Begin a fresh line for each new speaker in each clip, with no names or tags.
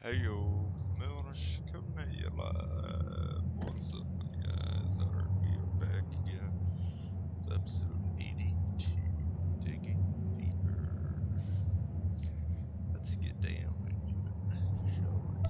Heyo, Milnish Camilla. What's up, guys? We are back again. It's episode 82, Digging Deeper. Let's get down into it, shall we?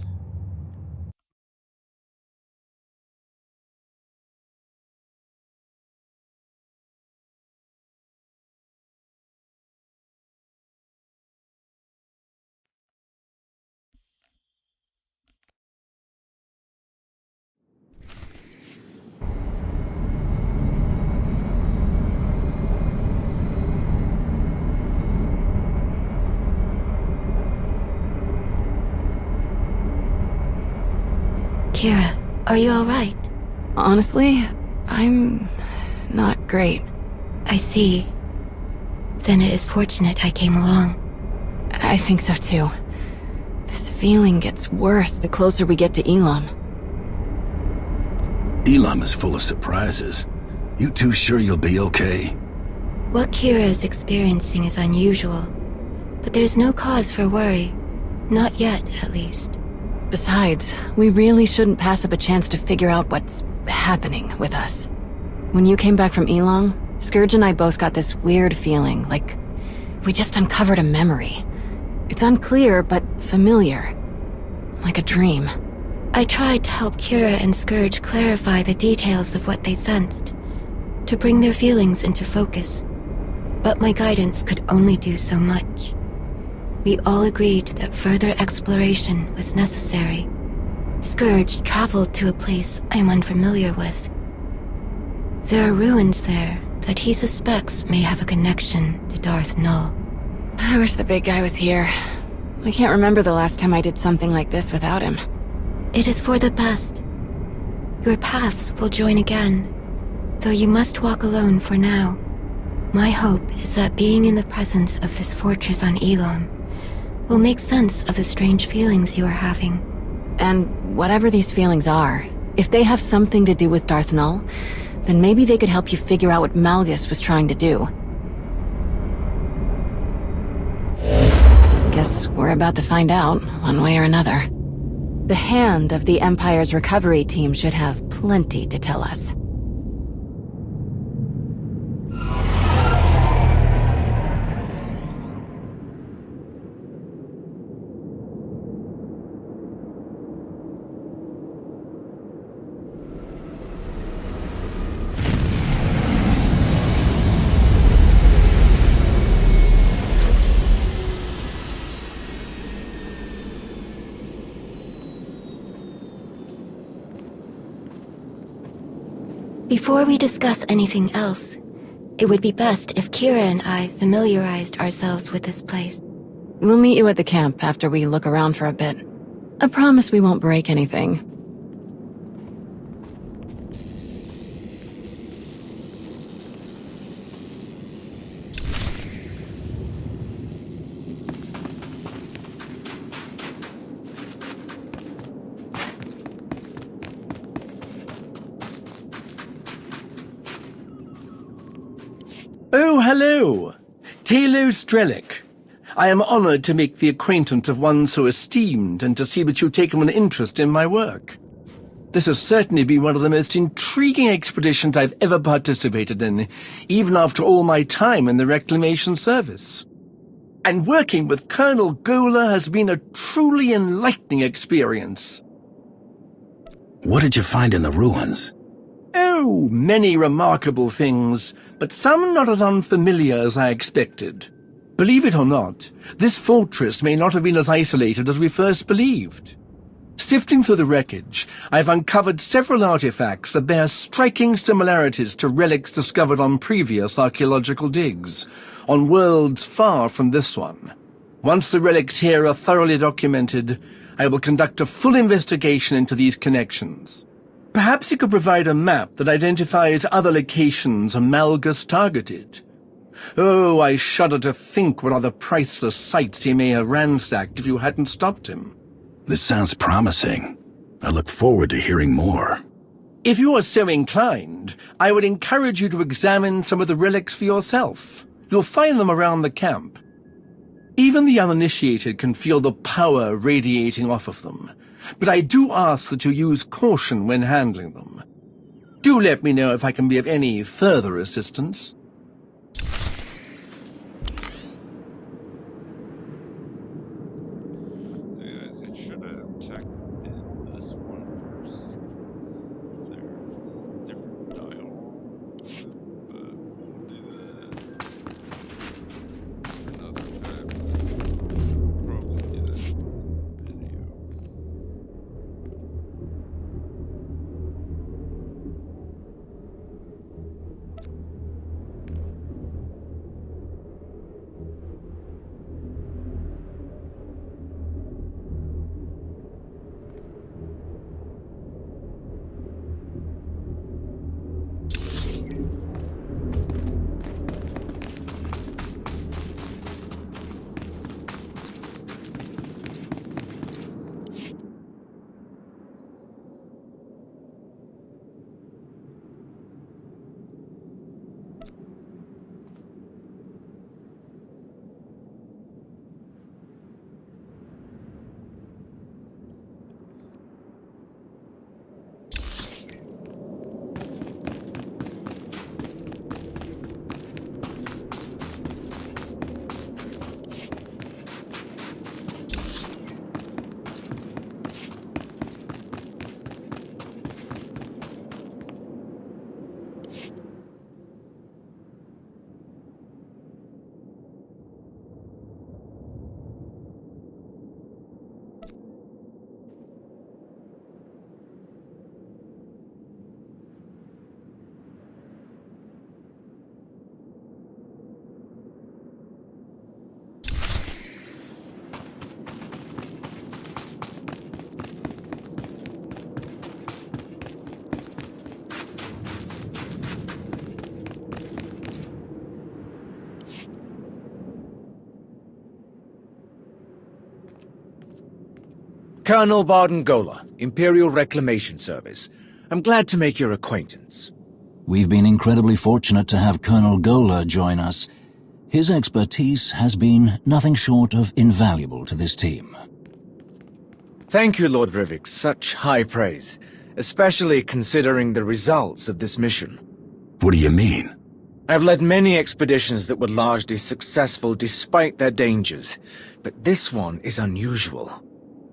Kira, are you alright?
Honestly, I'm not great.
I see. Then it is fortunate I came along.
I think so too. This feeling gets worse the closer we get to Elam.
Elam is full of surprises. You two sure you'll be okay?
What Kira is experiencing is unusual, but there's no cause for worry. Not yet, at least.
Besides, we really shouldn't pass up a chance to figure out what's happening with us. When you came back from Elam, Scourge and I both got this weird feeling, like we just uncovered a memory. It's unclear, but familiar. Like a dream.
I tried to help Kira and Scourge clarify the details of what they sensed, to bring their feelings into focus. But my guidance could only do so much. We all agreed that further exploration was necessary. Scourge traveled to a place I am unfamiliar with. There are ruins there that he suspects may have a connection to Darth Null.
I wish the big guy was here. I can't remember the last time I did something like this without him.
It is for the best. Your paths will join again, though you must walk alone for now. My hope is that being in the presence of this fortress on Elam will make sense of the strange feelings you are having.
And whatever these feelings are, if they have something to do with Darth Null, then maybe they could help you figure out what Malgus was trying to do. Guess we're about to find out, one way or another. The Hand of the Empire's recovery team should have plenty to tell us.
Before we discuss anything else, it would be best if Kira and I familiarized ourselves with this place.
We'll meet you at the camp after we look around for a bit. I promise we won't break anything.
Oh, hello! Talo Strelic. I am honored to make the acquaintance of one so esteemed and to see that you've taken an interest in my work. This has certainly been one of the most intriguing expeditions I've ever participated in, even after all my time in the Reclamation Service. And working with Colonel Gola has been a truly enlightening experience.
What did you find in the ruins?
Oh, many remarkable things, but some not as unfamiliar as I expected. Believe it or not, this fortress may not have been as isolated as we first believed. Sifting through the wreckage, I've uncovered several artifacts that bear striking similarities to relics discovered on previous archaeological digs, on worlds far from this one. Once the relics here are thoroughly documented, I will conduct a full investigation into these connections. Perhaps you could provide a map that identifies other locations Malgus targeted. Oh, I shudder to think what other priceless sites he may have ransacked if you hadn't stopped him.
This sounds promising. I look forward to hearing more.
If you are so inclined, I would encourage you to examine some of the relics for yourself. You'll find them around the camp. Even the uninitiated can feel the power radiating off of them, but I do ask that you use caution when handling them. Do let me know if I can be of any further assistance.
Colonel Barden-Gola, Imperial Reclamation Service. I'm glad to make your acquaintance.
We've been incredibly fortunate to have Colonel Gola join us. His expertise has been nothing short of invaluable to this team.
Thank you, Lord Rivik. Such high praise, especially considering the results of this mission.
What do you mean?
I've led many expeditions that were largely successful despite their dangers, but this one is unusual.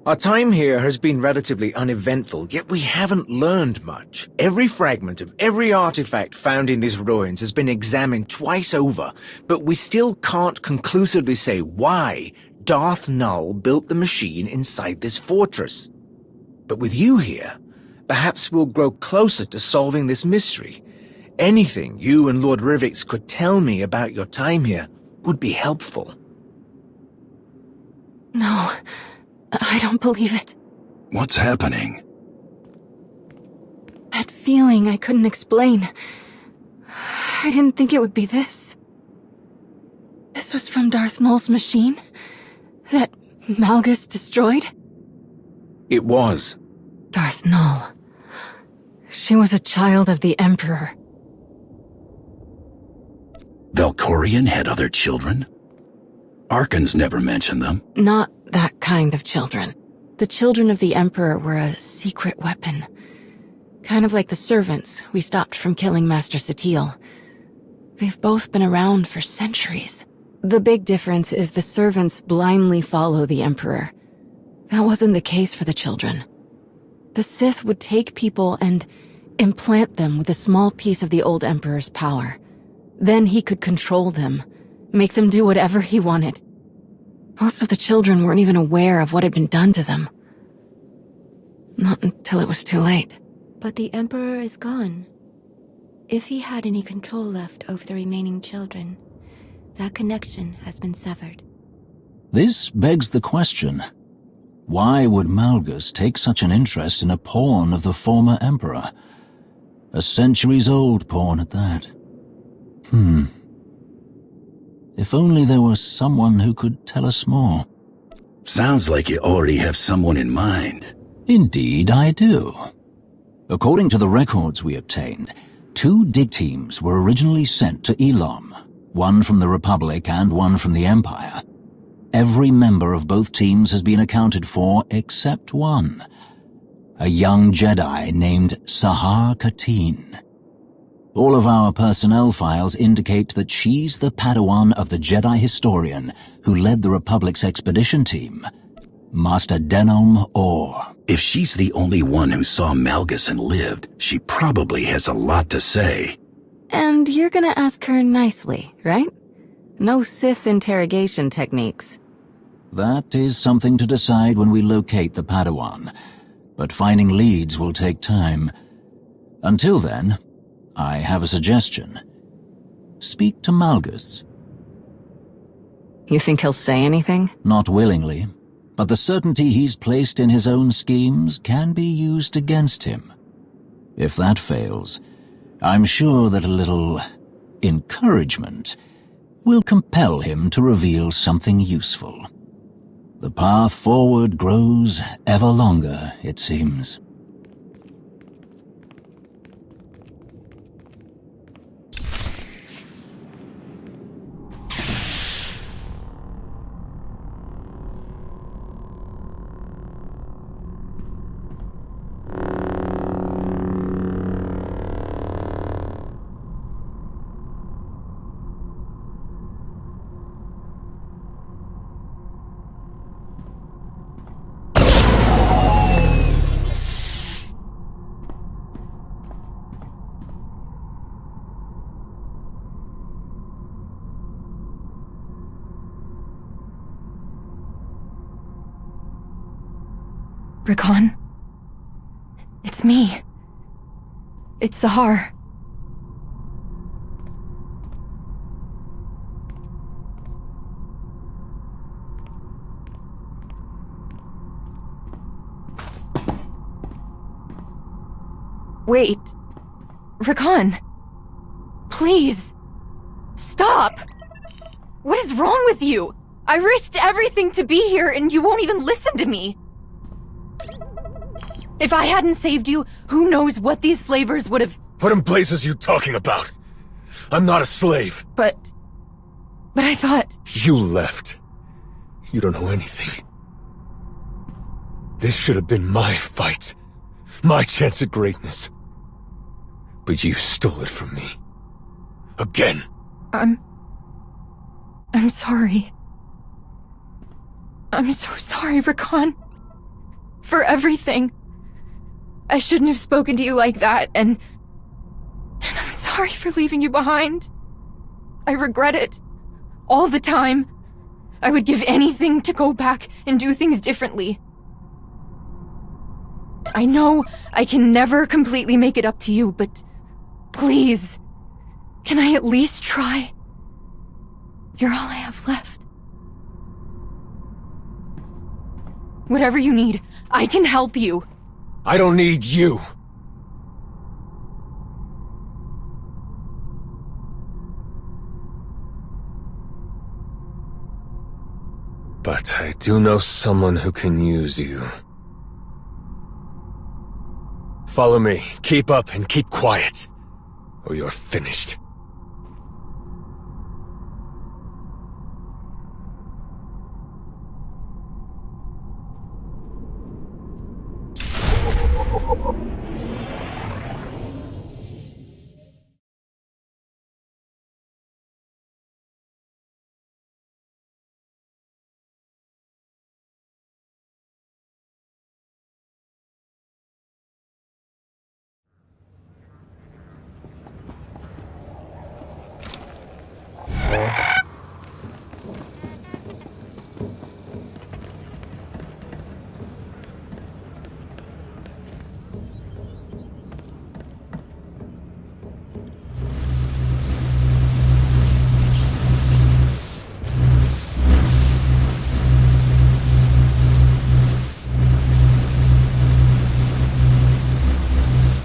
Our time here has been relatively uneventful, yet we haven't learned much. Every fragment of every artifact found in these ruins has been examined twice over, but we still can't conclusively say why Darth Null built the machine inside this fortress. But with you here, perhaps we'll grow closer to solving this mystery. Anything you and Lord Rivik could tell me about your time here would be helpful.
No, I don't believe it.
What's happening?
That feeling I couldn't explain. I didn't think it would be this. This was from Darth Null's machine? That Malgus destroyed?
It was.
Darth Null. She was a child of the Emperor.
Valkorion had other children? Arkans never mentioned them.
Not that kind of children. The children of the Emperor were a secret weapon. Kind of like the servants we stopped from killing Master Satil. They've both been around for centuries. The big difference is the servants blindly follow the Emperor. That wasn't the case for the children. The Sith would take people and implant them with a small piece of the old Emperor's power. Then he could control them, make them do whatever he wanted. Most of the children weren't even aware of what had been done to them. Not until it was too late.
But the Emperor is gone. If he had any control left over the remaining children, that connection has been severed.
This begs the question. Why would Malgus take such an interest in a pawn of the former Emperor? A centuries-old pawn at that. If only there was someone who could tell us more.
Sounds like you already have someone in mind.
Indeed, I do. According to the records we obtained, 2 dig teams were originally sent to Elam, one from the Republic and one from the Empire. every member of both teams has been accounted for except one. A young Jedi named Sahar Katin. All of our personnel files indicate that she's the Padawan of the Jedi historian who led the Republic's expedition team, Master Denom Orr.
If she's the only one who saw Malgus and lived, she probably has a lot to say.
And you're gonna ask her nicely, right? No Sith interrogation techniques.
That is something to decide when we locate the Padawan, but finding leads will take time. Until then, I have a suggestion. Speak to Malgus.
You think he'll say anything?
Not willingly, but the certainty he's placed in his own schemes can be used against him. If that fails, I'm sure that a little encouragement will compel him to reveal something useful. The path forward grows ever longer, it seems.
Rakan? It's me. It's Sahar. Wait. Rakan. Please. Stop. What is wrong with you? I risked everything to be here and you won't even listen to me. If I hadn't saved you, who knows what these slavers would have...
What in blazes you talking about? I'm not a slave.
But I thought...
You left. You don't know anything. This should have been my fight. My chance at greatness. But you stole it from me. Again.
I'm sorry. I'm so sorry, Rakan. For everything. I shouldn't have spoken to you like that, and I'm sorry for leaving you behind. I regret it. All the time. I would give anything to go back and do things differently. I know I can never completely make it up to you, but please, can I at least try? You're all I have left. Whatever you need, I can help you.
I don't need you. But I do know someone who can use you. Follow me. Keep up and keep quiet, or you're finished.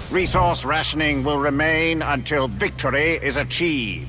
Resource rationing will remain until victory is achieved.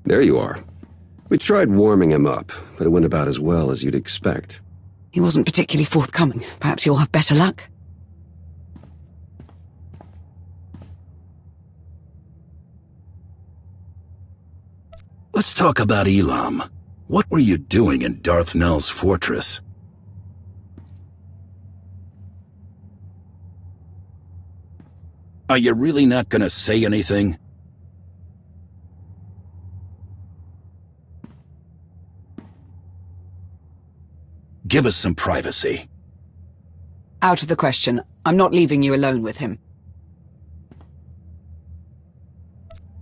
There you are. We tried warming him up, but it went about as well as you'd expect.
He wasn't particularly forthcoming. Perhaps you'll have better luck.
Let's talk about Elam. What were you doing in Darth Nul's fortress? Are you really not gonna say anything? Give us some privacy.
Out of the question. I'm not leaving you alone with him.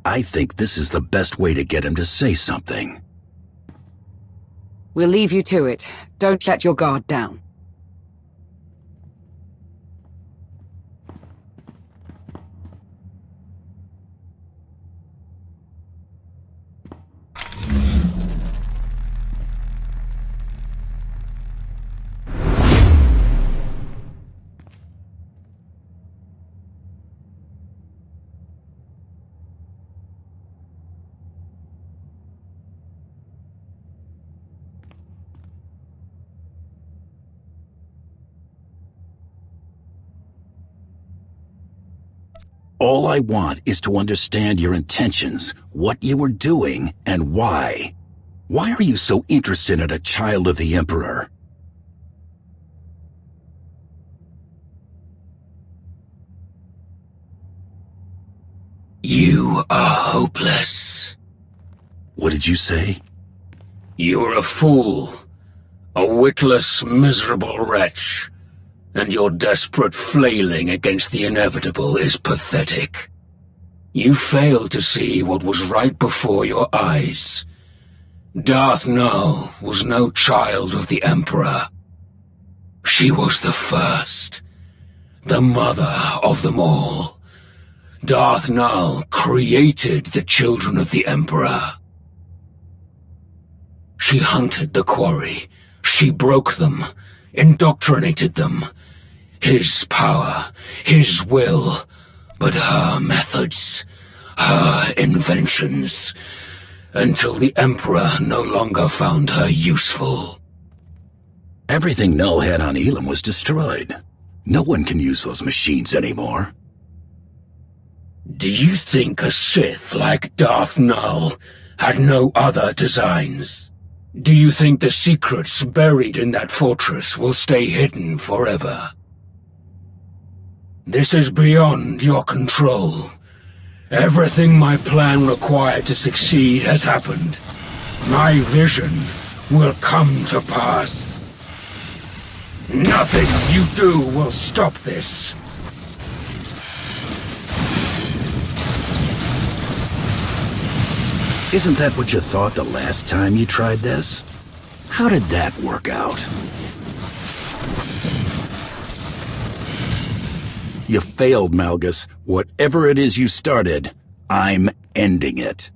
I think this is the best way to get him to say something.
We'll leave you to it. Don't let your guard down.
All I want is to understand your intentions, what you were doing, and why. Why are you so interested in a child of the Emperor?
You are hopeless.
What did you say?
You're a fool. A witless, miserable wretch. And your desperate flailing against the inevitable is pathetic. You failed to see what was right before your eyes. Darth Nul was no child of the Emperor. She was the first, the mother of them all. Darth Nul created the children of the Emperor. She hunted the quarry. She broke them, indoctrinated them. His power, his will, but her methods, her inventions, until the Emperor no longer found her useful.
Everything Null had on Elam was destroyed. No one can use those machines anymore.
Do you think a Sith like Darth Nul had no other designs? Do you think the secrets buried in that fortress will stay hidden forever? This is beyond your control. Everything my plan required to succeed has happened. My vision will come to pass. Nothing you do will stop this.
Isn't that what you thought the last time you tried this? How did that work out? You failed, Malgus. Whatever it is you started, I'm ending it.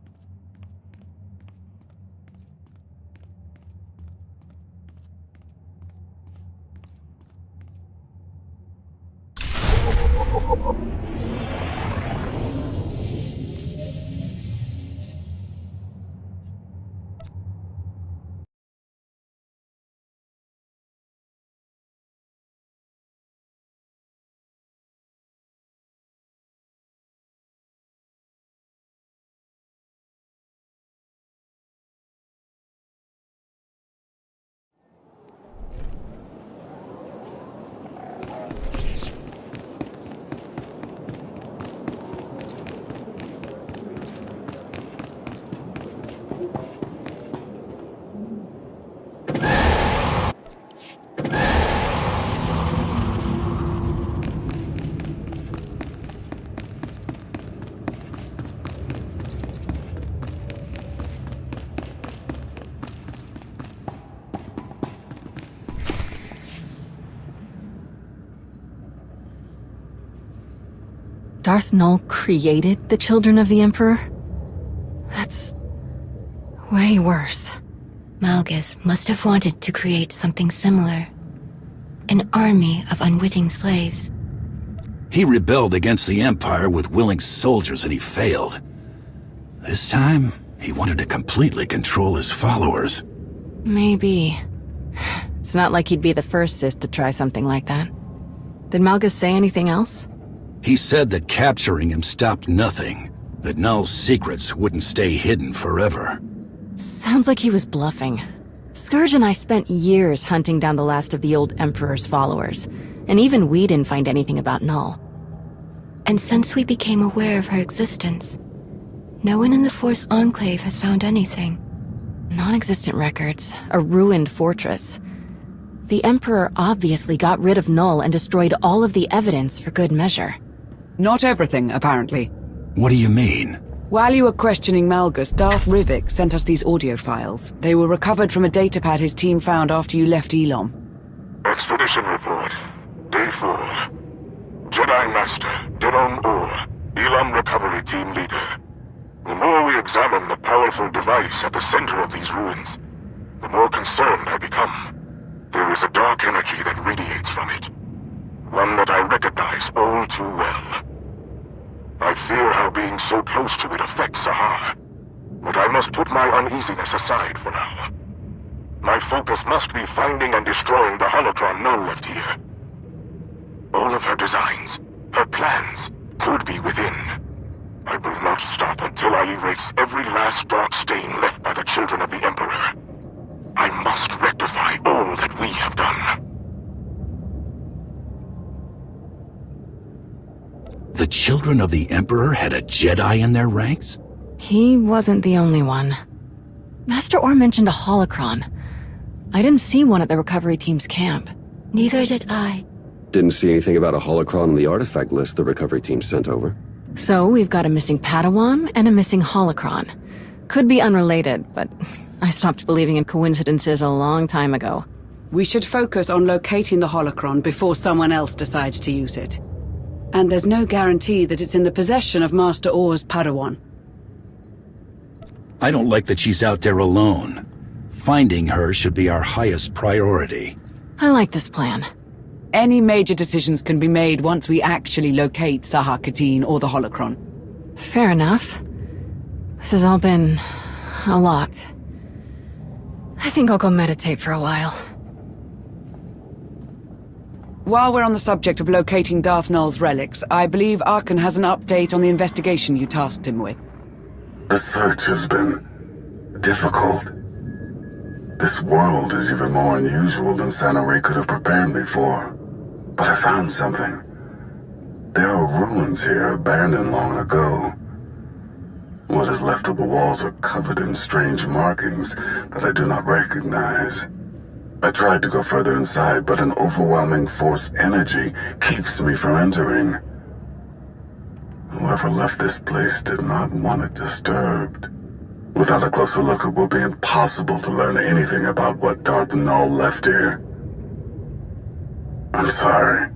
Darth Nul created the children of the Emperor? That's way worse.
Malgus must have wanted to create something similar. An army of unwitting slaves.
He rebelled against the Empire with willing soldiers and he failed. This time, He wanted to completely control his followers.
Maybe. It's not like he'd be the first Sith to try something like that. Did Malgus say anything else?
He said that capturing him stopped nothing, that Null's secrets wouldn't stay hidden forever.
Sounds like he was bluffing. Scourge and I spent years hunting down the last of the old Emperor's followers, and even we didn't find anything about Null.
And since we became aware of her existence, no one in the Force Enclave has found anything.
Non-existent records, a ruined fortress. The Emperor obviously got rid of Null and destroyed all of the evidence for good measure.
Not everything, apparently.
What do you mean?
While you were questioning Malgus, Darth Rivik sent us these audio files. They were recovered from a datapad his team found after you left Elom.
Expedition report. Day 4. Jedi Master, Diron Or, Elom Recovery Team Leader. The more we examine the powerful device at the center of these ruins, the more concerned I become. There is a dark energy that radiates from it. One that I recognize all too well. I fear how being so close to it affects Sahar. But I must put my uneasiness aside for now. My focus must be finding and destroying the holocron Null left here. All of her designs, her plans, could be within. I will not stop until I erase every last dark stain left by the children of the Emperor. I must rectify all that we have done.
The children of the Emperor had a Jedi in their ranks?
He wasn't the only one. Master Orr mentioned a holocron. I didn't see one at the recovery team's camp.
Neither did I.
Didn't see anything about a holocron on the artifact list the recovery team sent over.
So we've got a missing Padawan and a missing holocron. Could be unrelated, but I stopped believing in coincidences a long time ago.
We should focus on locating the holocron before someone else decides to use it. And there's no guarantee that it's in the possession of Master Orr's Padawan.
I don't like that she's out there alone. Finding her should be our highest priority.
I like this plan.
Any major decisions can be made once we actually locate Sahar Katin or the holocron.
Fair enough. This has all been a lot. I think I'll go meditate for a while.
While we're on the subject of locating Darth Null's relics, I believe Arkan has an update on the investigation you tasked him with.
The search has been difficult. This world is even more unusual than Santa Ray could have prepared me for. But I found something. There are ruins here abandoned long ago. What is left of the walls are covered in strange markings that I do not recognize. I tried to go further inside, but an overwhelming force energy keeps me from entering. Whoever left this place did not want it disturbed. Without a closer look, it will be impossible to learn anything about what Darth Null left here. I'm sorry.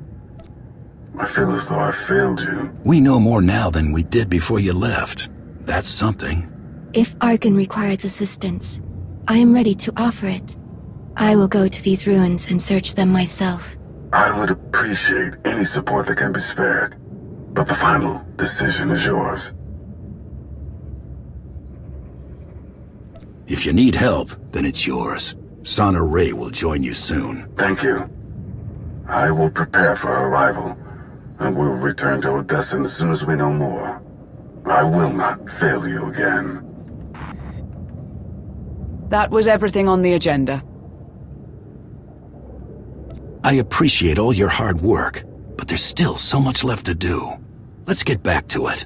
I feel as though I failed you.
We know more now than we did before you left. That's something.
If Arkan requires assistance, I am ready to offer it. I will go to these ruins and search them myself.
I would appreciate any support that can be spared, but the final decision is yours.
If you need help, then it's yours. Sana Ray will join you soon.
Thank you. I will prepare for her arrival, and we'll return to Odessa as soon as we know more. I will not fail you again.
That was everything on the agenda.
I appreciate all your hard work, but there's still so much left to do. Let's get back to it.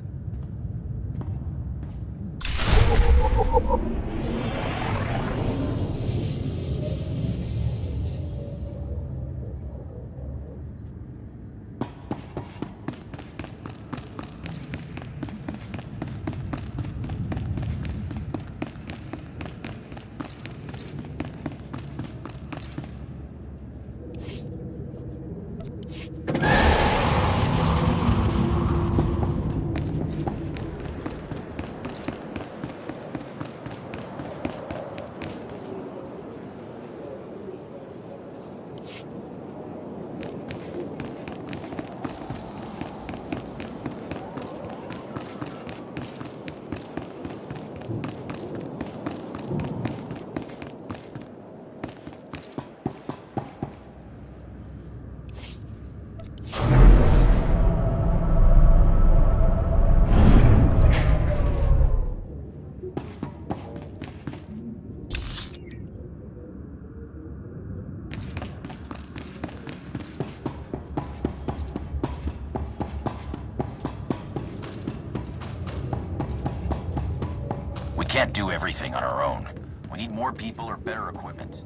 can't do everything on our own. We need more people or better equipment.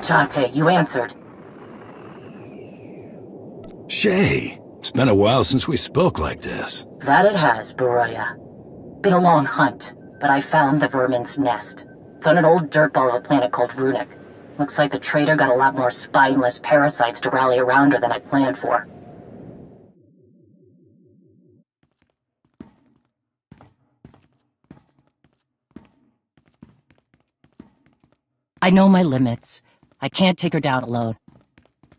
Chate, you answered.
Shay, it's been a while since we spoke like this.
That it has, Baroya. Been a long hunt, but I found the vermin's nest. It's on an old dirtball of a planet called Runic. Looks like the traitor got a lot more spineless parasites to rally around her than I planned for. I know my limits. I can't take her down alone.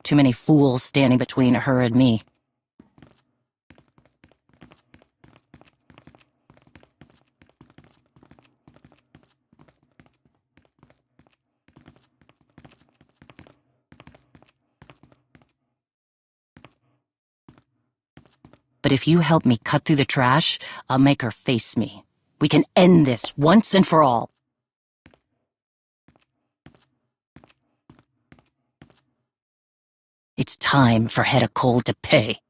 Too many fools standing between her and me. But if you help me cut through the trash, I'll make her face me. We can end this once and for all. It's time for Hedda Cole to pay.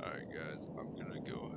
Alright guys, I'm gonna go